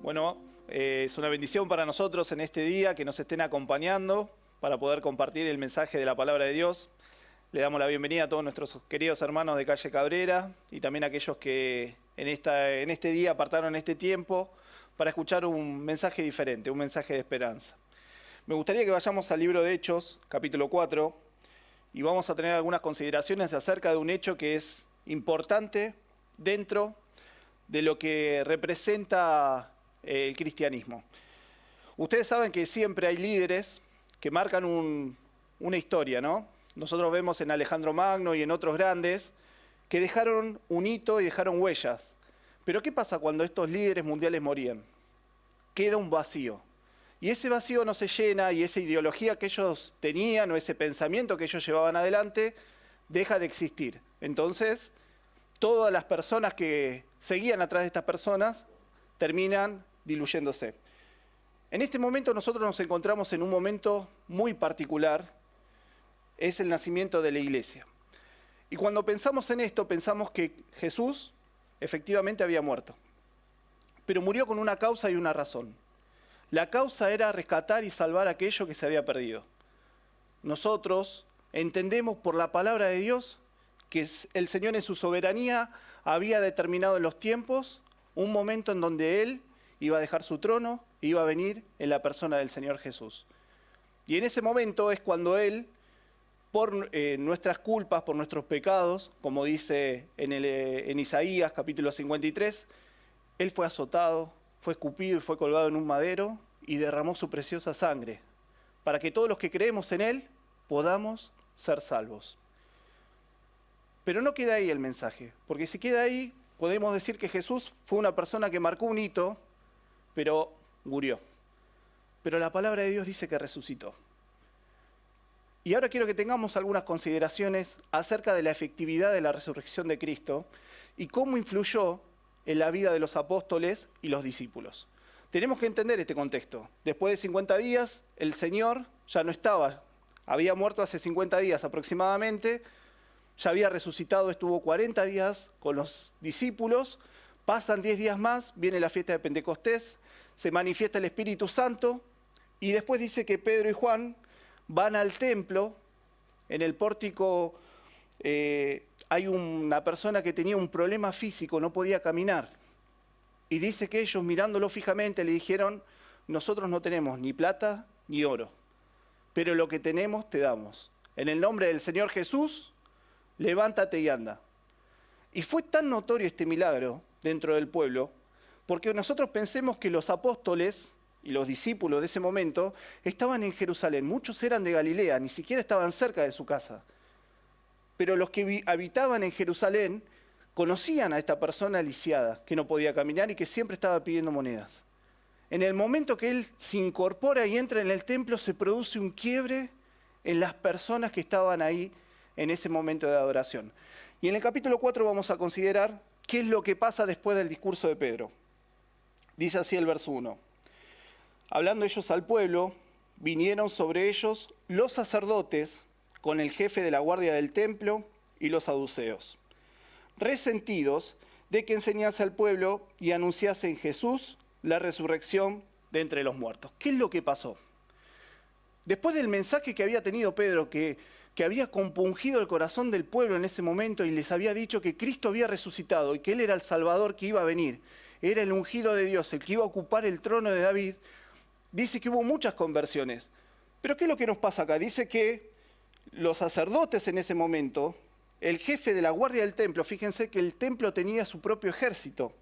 Bueno, es una bendición para nosotros en este día que nos estén acompañando para poder compartir el mensaje de la palabra de Dios. Le damos la bienvenida a todos nuestros queridos hermanos de Calle Cabrera y también a aquellos que en este día apartaron este tiempo para escuchar un mensaje diferente, un mensaje de esperanza. Me gustaría que vayamos al libro de Hechos, capítulo 4, y vamos a tener algunas consideraciones acerca de un hecho que es importante dentro de lo que representa el cristianismo. Ustedes saben que siempre hay líderes que marcan una historia, ¿no? Nosotros vemos en Alejandro Magno y en otros grandes que dejaron un hito y dejaron huellas. Pero ¿qué pasa cuando estos líderes mundiales morían? Queda un vacío. Y ese vacío no se llena y esa ideología que ellos tenían o ese pensamiento que ellos llevaban adelante deja de existir. Entonces, todas las personas que seguían atrás de estas personas terminan diluyéndose. En este momento nosotros nos encontramos en un momento muy particular, es el nacimiento de la iglesia. Y cuando pensamos en esto, pensamos que Jesús efectivamente había muerto, pero murió con una causa y una razón. La causa era rescatar y salvar aquello que se había perdido. Nosotros entendemos por la palabra de Dios que el Señor en su soberanía había determinado en los tiempos un momento en donde Él iba a dejar su trono e iba a venir en la persona del Señor Jesús. Y en ese momento es cuando Él, por nuestras culpas, por nuestros pecados, como dice en Isaías capítulo 53, Él fue azotado, fue escupido y fue colgado en un madero y derramó su preciosa sangre, para que todos los que creemos en Él podamos ser salvos. Pero no queda ahí el mensaje, porque si queda ahí, podemos decir que Jesús fue una persona que marcó un hito, pero murió. Pero la palabra de Dios dice que resucitó. Y ahora quiero que tengamos algunas consideraciones acerca de la efectividad de la resurrección de Cristo y cómo influyó en la vida de los apóstoles y los discípulos. Tenemos que entender este contexto. Después de 50 días, el Señor ya no estaba, había muerto hace 50 días aproximadamente, ya había resucitado, estuvo 40 días con los discípulos, pasan 10 días más, viene la fiesta de Pentecostés, se manifiesta el Espíritu Santo y después dice que Pedro y Juan van al templo, en el pórtico hay una persona que tenía un problema físico, no podía caminar. Y dice que ellos mirándolo fijamente le dijeron, nosotros no tenemos ni plata ni oro, pero lo que tenemos te damos. En el nombre del Señor Jesús, levántate y anda. Y fue tan notorio este milagro dentro del pueblo, porque nosotros pensemos que los apóstoles y los discípulos de ese momento estaban en Jerusalén. Muchos eran de Galilea, ni siquiera estaban cerca de su casa. Pero los que habitaban en Jerusalén conocían a esta persona lisiada, que no podía caminar y que siempre estaba pidiendo monedas. En el momento que él se incorpora y entra en el templo, se produce un quiebre en las personas que estaban ahí en ese momento de adoración. Y en el capítulo 4 vamos a considerar qué es lo que pasa después del discurso de Pedro. Dice así el verso 1. Hablando ellos al pueblo, vinieron sobre ellos los sacerdotes con el jefe de la guardia del templo y los saduceos, resentidos de que enseñase al pueblo y anunciase en Jesús la resurrección de entre los muertos. ¿Qué es lo que pasó? Después del mensaje que había tenido Pedro, que había compungido el corazón del pueblo en ese momento y les había dicho que Cristo había resucitado y que Él era el Salvador que iba a venir, era el ungido de Dios, el que iba a ocupar el trono de David, dice que hubo muchas conversiones. Pero ¿qué es lo que nos pasa acá? Dice que los sacerdotes en ese momento, el jefe de la guardia del templo, fíjense que el templo tenía su propio ejército,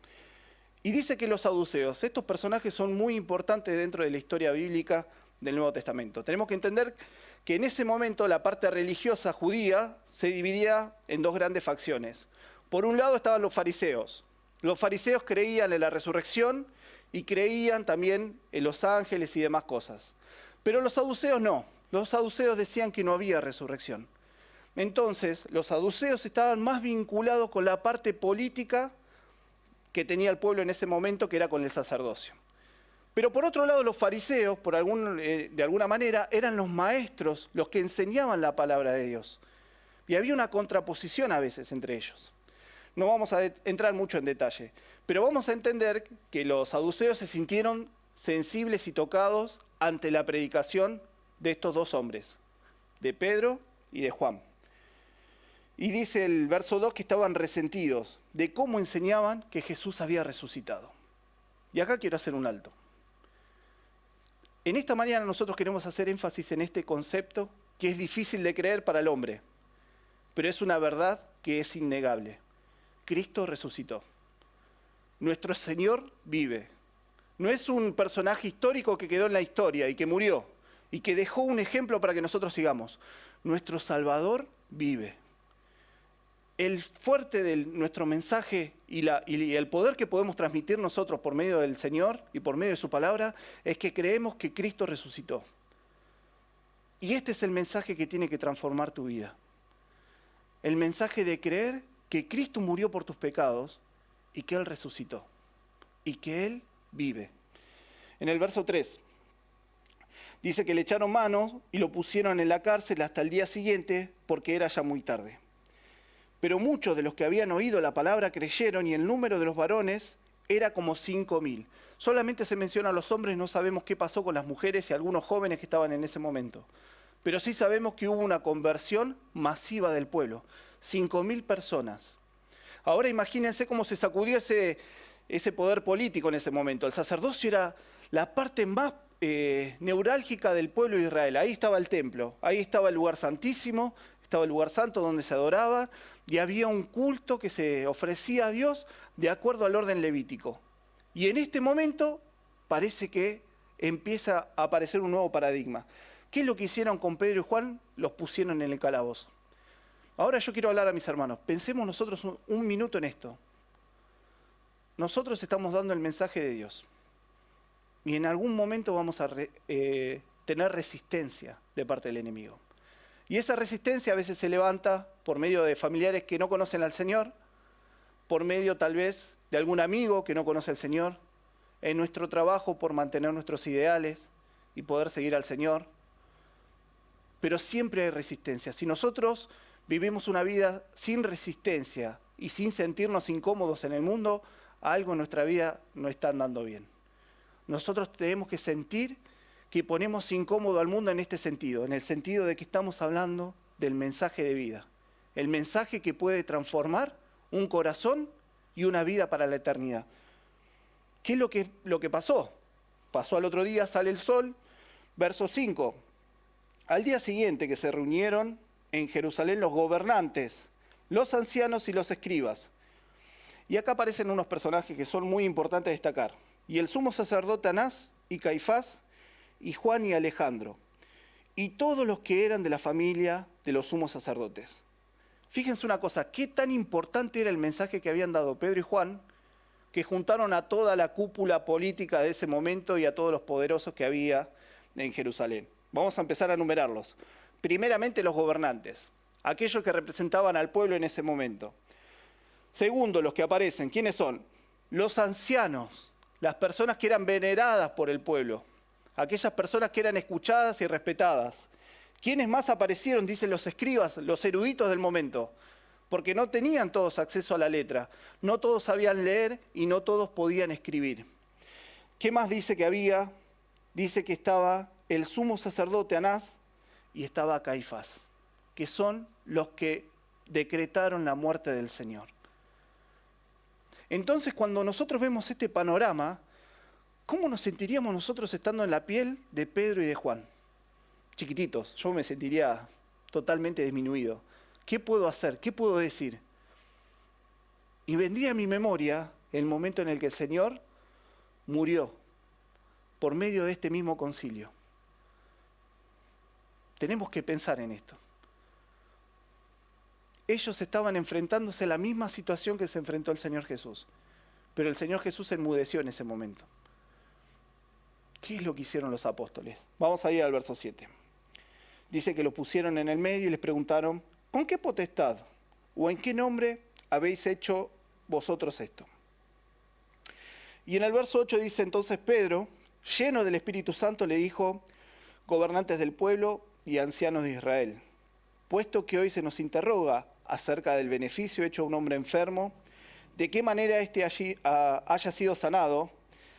y dice que los saduceos, estos personajes son muy importantes dentro de la historia bíblica del Nuevo Testamento. Tenemos que entender que en ese momento la parte religiosa judía se dividía en dos grandes facciones. Por un lado estaban los fariseos. Los fariseos creían en la resurrección y creían también en los ángeles y demás cosas. Pero los saduceos no. Los saduceos decían que no había resurrección. Entonces, los saduceos estaban más vinculados con la parte política que tenía el pueblo en ese momento, que era con el sacerdocio. Pero por otro lado, los fariseos, de alguna manera, eran los maestros, los que enseñaban la palabra de Dios. Y había una contraposición a veces entre ellos. No vamos a entrar mucho en detalle. Pero vamos a entender que los saduceos se sintieron sensibles y tocados ante la predicación de estos dos hombres, de Pedro y de Juan. Y dice el verso 2 que estaban resentidos de cómo enseñaban que Jesús había resucitado. Y acá quiero hacer un alto. En esta mañana nosotros queremos hacer énfasis en este concepto que es difícil de creer para el hombre, pero es una verdad que es innegable. Cristo resucitó. Nuestro Señor vive. No es un personaje histórico que quedó en la historia y que murió y que dejó un ejemplo para que nosotros sigamos. Nuestro Salvador vive. El fuerte de nuestro mensaje y el poder que podemos transmitir nosotros por medio del Señor y por medio de su palabra es que creemos que Cristo resucitó. Y este es el mensaje que tiene que transformar tu vida. El mensaje de creer que Cristo murió por tus pecados y que Él resucitó y que Él vive. En el verso 3 dice que le echaron mano y lo pusieron en la cárcel hasta el día siguiente porque era ya muy tarde. Pero muchos de los que habían oído la palabra creyeron y el número de los varones era como 5.000. Solamente se menciona a los hombres, no sabemos qué pasó con las mujeres y algunos jóvenes que estaban en ese momento. Pero sí sabemos que hubo una conversión masiva del pueblo, 5.000 personas. Ahora imagínense cómo se sacudió ese poder político en ese momento. El sacerdocio era la parte más neurálgica del pueblo de Israel. Ahí estaba el templo, ahí estaba el lugar santísimo, estaba el lugar santo donde se adoraba y había un culto que se ofrecía a Dios de acuerdo al orden levítico. Y en este momento parece que empieza a aparecer un nuevo paradigma. ¿Qué es lo que hicieron con Pedro y Juan? Los pusieron en el calabozo. Ahora yo quiero hablar a mis hermanos. Pensemos nosotros un minuto en esto. Nosotros estamos dando el mensaje de Dios. Y en algún momento vamos a tener resistencia de parte del enemigo. Y esa resistencia a veces se levanta por medio de familiares que no conocen al Señor, por medio tal vez de algún amigo que no conoce al Señor, en nuestro trabajo por mantener nuestros ideales y poder seguir al Señor. Pero siempre hay resistencia. Si nosotros vivimos una vida sin resistencia y sin sentirnos incómodos en el mundo, algo en nuestra vida no está andando bien. Nosotros tenemos que sentir que ponemos incómodo al mundo en este sentido, en el sentido de que estamos hablando del mensaje de vida, el mensaje que puede transformar un corazón y una vida para la eternidad. ¿Qué es lo que pasó? Pasó al otro día, sale el sol, verso 5. Al día siguiente que se reunieron en Jerusalén los gobernantes, los ancianos y los escribas. Y acá aparecen unos personajes que son muy importantes a destacar. Y el sumo sacerdote Anás y Caifás, y Juan y Alejandro, y todos los que eran de la familia de los sumos sacerdotes. Fíjense una cosa, qué tan importante era el mensaje que habían dado Pedro y Juan, que juntaron a toda la cúpula política de ese momento y a todos los poderosos que había en Jerusalén. Vamos a empezar a numerarlos. Primeramente los gobernantes, aquellos que representaban al pueblo en ese momento. Segundo, los que aparecen, ¿quiénes son? Los ancianos, las personas que eran veneradas por el pueblo. Aquellas personas que eran escuchadas y respetadas. ¿Quiénes más aparecieron? Dicen los escribas, los eruditos del momento, porque no tenían todos acceso a la letra, no todos sabían leer y no todos podían escribir. ¿Qué más dice que había? Dice que estaba el sumo sacerdote Anás y estaba Caifás, que son los que decretaron la muerte del Señor. Entonces, cuando nosotros vemos este panorama, ¿cómo nos sentiríamos nosotros estando en la piel de Pedro y de Juan? Chiquititos, yo me sentiría totalmente disminuido. ¿Qué puedo hacer? ¿Qué puedo decir? Y vendría a mi memoria el momento en el que el Señor murió por medio de este mismo concilio. Tenemos que pensar en esto. Ellos estaban enfrentándose a la misma situación que se enfrentó el Señor Jesús, pero el Señor Jesús enmudeció en ese momento. ¿Qué es lo que hicieron los apóstoles? Vamos a ir al verso 7. Dice que los pusieron en el medio y les preguntaron, ¿con qué potestad o en qué nombre habéis hecho vosotros esto? Y en el verso 8 dice, entonces Pedro, lleno del Espíritu Santo, le dijo, gobernantes del pueblo y ancianos de Israel, puesto que hoy se nos interroga acerca del beneficio hecho a un hombre enfermo, de qué manera haya sido sanado,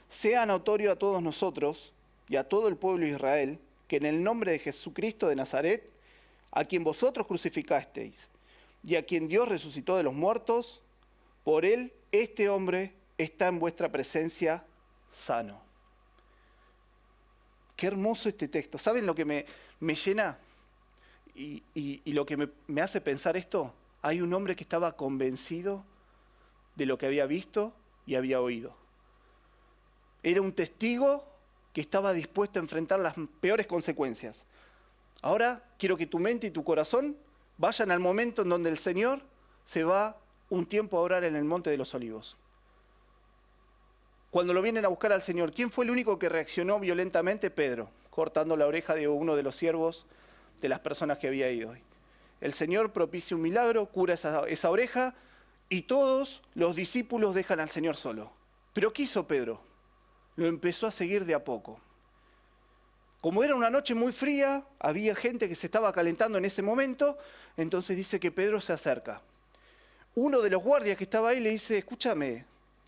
sea notorio a todos nosotros y a todo el pueblo de Israel, que en el nombre de Jesucristo de Nazaret, a quien vosotros crucificasteis y a quien Dios resucitó de los muertos, por él este hombre está en vuestra presencia sano. Qué hermoso este texto. ¿Saben lo que me llena y lo que me hace pensar esto? Hay un hombre que estaba convencido de lo que había visto y había oído. Era un testigo que estaba dispuesto a enfrentar las peores consecuencias. Ahora quiero que tu mente y tu corazón vayan al momento en donde el Señor se va un tiempo a orar en el Monte de los Olivos. Cuando lo vienen a buscar al Señor, ¿quién fue el único que reaccionó violentamente? Pedro, cortando la oreja de uno de los siervos de las personas que había ido. El Señor propicia un milagro, cura esa oreja y todos los discípulos dejan al Señor solo. ¿Pero qué hizo Pedro? Lo empezó a seguir de a poco. Como era una noche muy fría, había gente que se estaba calentando en ese momento, entonces dice que Pedro se acerca. Uno de los guardias que estaba ahí le dice, escúchame,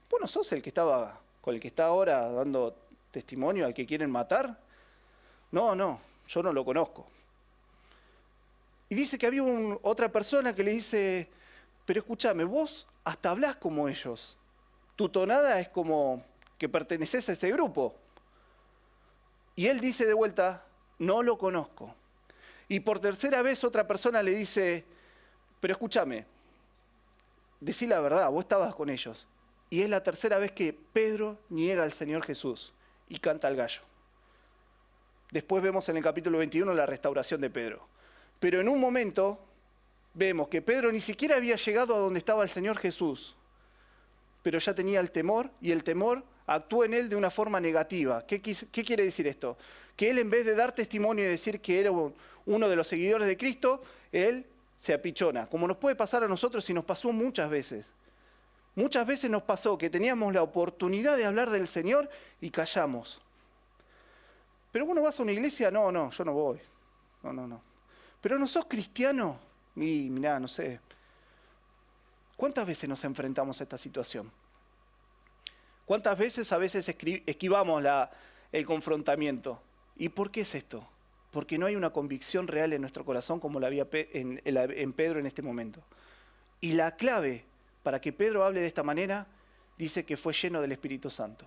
¿vos no sos el que estaba con el que está ahora dando testimonio al que quieren matar? No, yo no lo conozco. Y dice que había otra persona que le dice, pero escúchame, vos hasta hablás como ellos. Tu tonada es como que perteneces a ese grupo. Y él dice de vuelta, no lo conozco. Y por tercera vez otra persona le dice, pero escúchame, decí la verdad, vos estabas con ellos. Y es la tercera vez que Pedro niega al Señor Jesús y canta al gallo. Después vemos en el capítulo 21 la restauración de Pedro. Pero en un momento vemos que Pedro ni siquiera había llegado a donde estaba el Señor Jesús, pero ya tenía el temor y el temor actuó en él de una forma negativa. ¿Qué quiere decir esto? Que él, en vez de dar testimonio y decir que era uno de los seguidores de Cristo, él se apichona, como nos puede pasar a nosotros y nos pasó muchas veces. Muchas veces nos pasó que teníamos la oportunidad de hablar del Señor y callamos. Pero vos no vas a una iglesia, no, yo no voy. No. Pero no sos cristiano. Y mirá, no sé. ¿Cuántas veces nos enfrentamos a esta situación? ¿Cuántas veces a veces esquivamos el confrontamiento? ¿Y por qué es esto? Porque no hay una convicción real en nuestro corazón como la había en Pedro en este momento. Y la clave para que Pedro hable de esta manera dice que fue lleno del Espíritu Santo.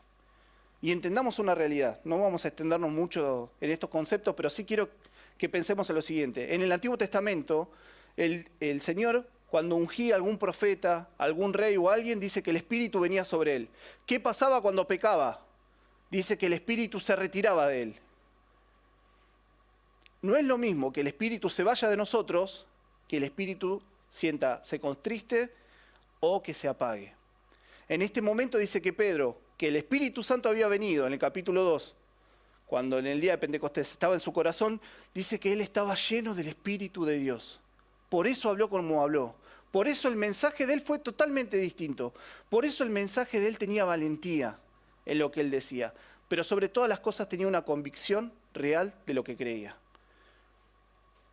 Y entendamos una realidad. No vamos a extendernos mucho en estos conceptos, pero sí quiero que pensemos en lo siguiente. En el Antiguo Testamento, el Señor, cuando ungía a algún profeta, algún rey o alguien, dice que el Espíritu venía sobre él. ¿Qué pasaba cuando pecaba? Dice que el Espíritu se retiraba de él. No es lo mismo que el Espíritu se vaya de nosotros, que el Espíritu se contriste o que se apague. En este momento dice que Pedro, que el Espíritu Santo había venido en el capítulo 2, cuando en el día de Pentecostés estaba en su corazón, dice que él estaba lleno del Espíritu de Dios. Por eso habló como habló. Por eso el mensaje de él fue totalmente distinto. Por eso el mensaje de él tenía valentía en lo que él decía. Pero sobre todas las cosas tenía una convicción real de lo que creía.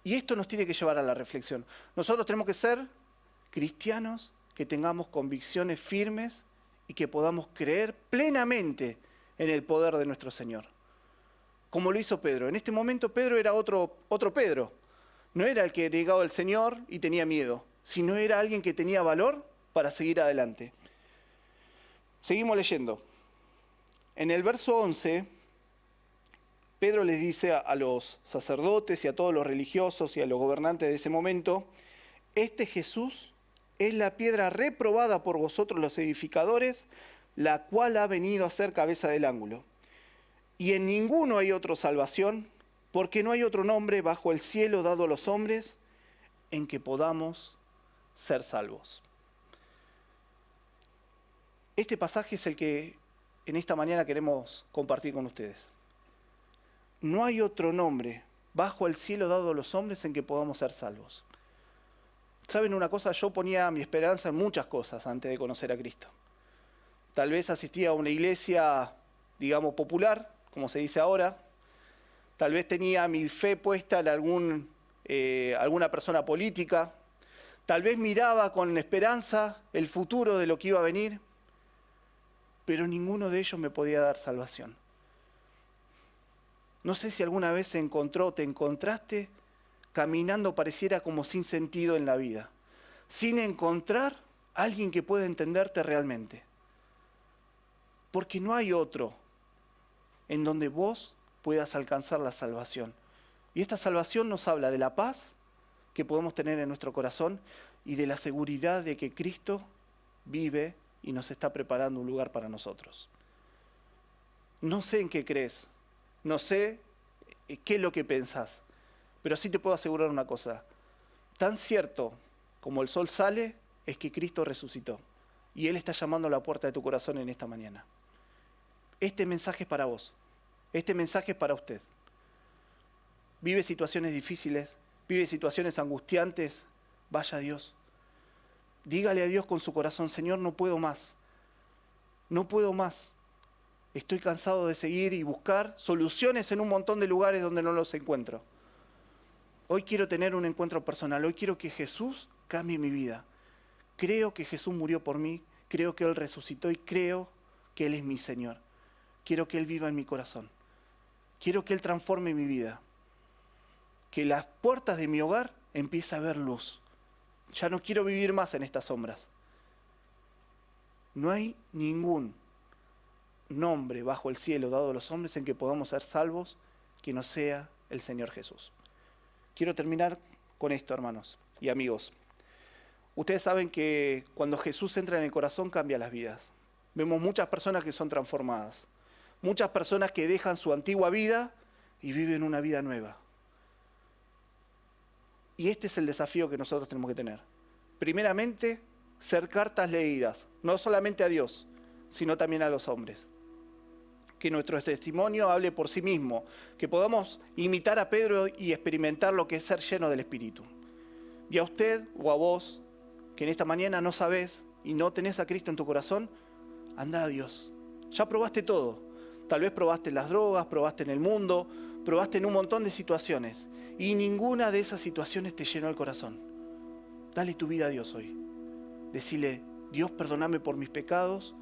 Y esto nos tiene que llevar a la reflexión. Nosotros tenemos que ser cristianos que tengamos convicciones firmes y que podamos creer plenamente en el poder de nuestro Señor. Como lo hizo Pedro. En este momento Pedro era otro Pedro. No era el que negaba al Señor y tenía miedo, sino era alguien que tenía valor para seguir adelante. Seguimos leyendo. En el verso 11, Pedro les dice a los sacerdotes y a todos los religiosos y a los gobernantes de ese momento, este Jesús es la piedra reprobada por vosotros los edificadores, la cual ha venido a ser cabeza del ángulo. Y en ninguno hay otra salvación, porque no hay otro nombre bajo el cielo dado a los hombres en que podamos ser salvos. Este pasaje es el que en esta mañana queremos compartir con ustedes. No hay otro nombre bajo el cielo dado a los hombres en que podamos ser salvos. ¿Saben una cosa? Yo ponía mi esperanza en muchas cosas antes de conocer a Cristo. Tal vez asistía a una iglesia, digamos, popular, como se dice ahora. Tal vez tenía mi fe puesta en alguna persona política. Tal vez miraba con esperanza el futuro de lo que iba a venir, pero ninguno de ellos me podía dar salvación. No sé si alguna vez te encontraste caminando pareciera como sin sentido en la vida, sin encontrar a alguien que pueda entenderte realmente. Porque no hay otro en donde vos puedas alcanzar la salvación. Y esta salvación nos habla de la paz que podemos tener en nuestro corazón y de la seguridad de que Cristo vive y nos está preparando un lugar para nosotros. No sé en qué crees, no sé qué es lo que pensás, pero sí te puedo asegurar una cosa. Tan cierto como el sol sale, es que Cristo resucitó. Y Él está llamando a la puerta de tu corazón en esta mañana. Este mensaje es para vos. Este mensaje es para usted. Vive situaciones difíciles, vive situaciones angustiantes. Vaya a Dios. Dígale a Dios con su corazón: Señor, no puedo más. No puedo más. Estoy cansado de seguir y buscar soluciones en un montón de lugares donde no los encuentro. Hoy quiero tener un encuentro personal. Hoy quiero que Jesús cambie mi vida. Creo que Jesús murió por mí. Creo que Él resucitó y creo que Él es mi Señor. Quiero que Él viva en mi corazón. Quiero que Él transforme mi vida. Que las puertas de mi hogar empiece a ver luz. Ya no quiero vivir más en estas sombras. No hay ningún nombre bajo el cielo dado a los hombres en que podamos ser salvos que no sea el Señor Jesús. Quiero terminar con esto, hermanos y amigos. Ustedes saben que cuando Jesús entra en el corazón cambia las vidas. Vemos muchas personas que son transformadas. Muchas personas que dejan su antigua vida y viven una vida nueva. Y este es el desafío que nosotros tenemos que tener. Primeramente, ser cartas leídas, no solamente a Dios, sino también a los hombres. Que nuestro testimonio hable por sí mismo, que podamos imitar a Pedro y experimentar lo que es ser lleno del Espíritu. Y a usted o a vos, que en esta mañana no sabés y no tenés a Cristo en tu corazón, anda a Dios. Ya probaste todo. Tal vez probaste las drogas, probaste en el mundo, probaste en un montón de situaciones. Y ninguna de esas situaciones te llenó el corazón. Dale tu vida a Dios hoy. Decile: Dios, perdóname por mis pecados.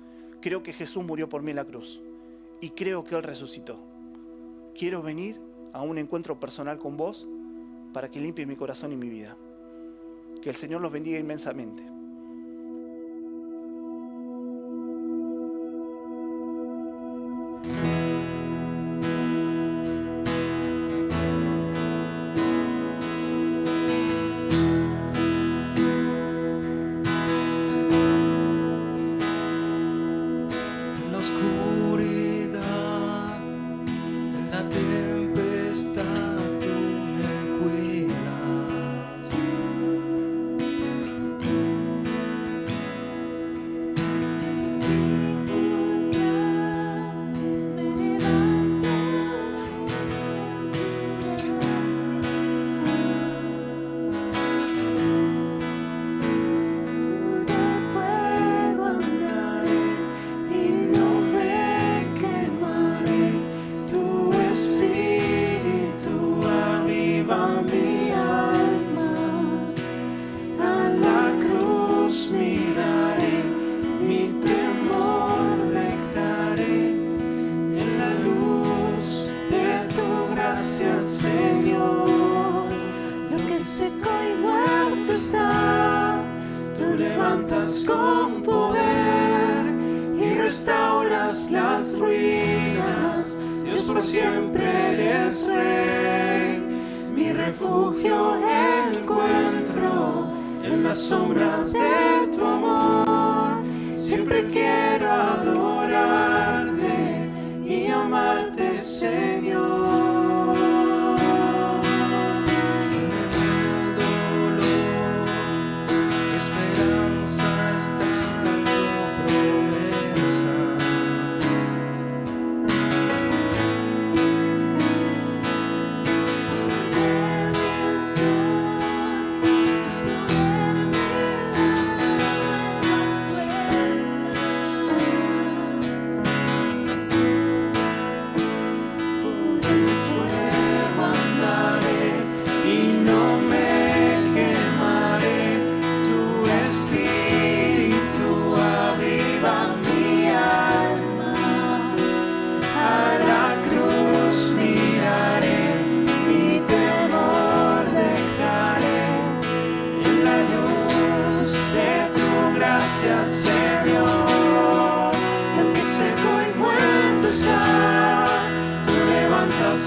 Creo que Jesús murió por mí en la cruz. Y creo que Él resucitó. Quiero venir a un encuentro personal con vos para que limpie mi corazón y mi vida. Que el Señor los bendiga inmensamente. Con poder y restauras las ruinas. Dios, por siempre eres Rey. Mi refugio encuentro en las sombras de tu amor. Siempre quiero adorarte y amarte, Señor.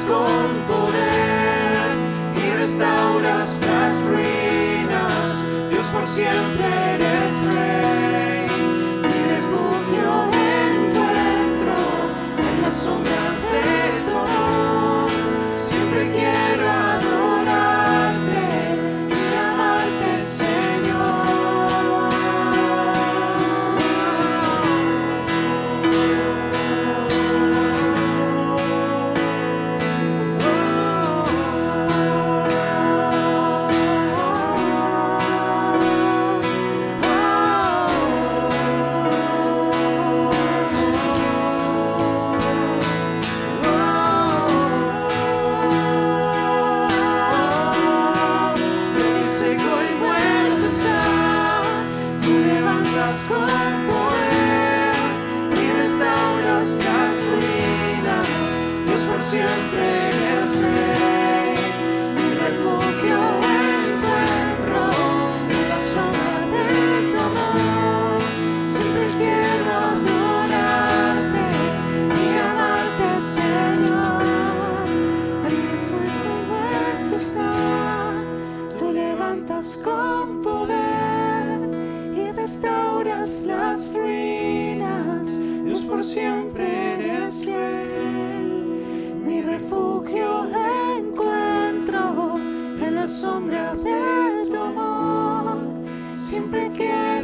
con poder y restauras las ruinas. Dios, por siempre eres Rey. Mi refugio encuentro en las sombras de tu amor. Siempre quiero adorarte y amarte, Señor. Con poder y restauras las ruinas. Dios, por siempre eres Rey. Mi refugio encuentro en las sombras de tu amor. Siempre quiero adorarte y amarte, Señor. En mi sueño muerto está, tú levantas con poder y restauras las ruinas. Dios, por siempre eres fiel. Mi refugio encuentro en las sombras de tu amor. Siempre quiero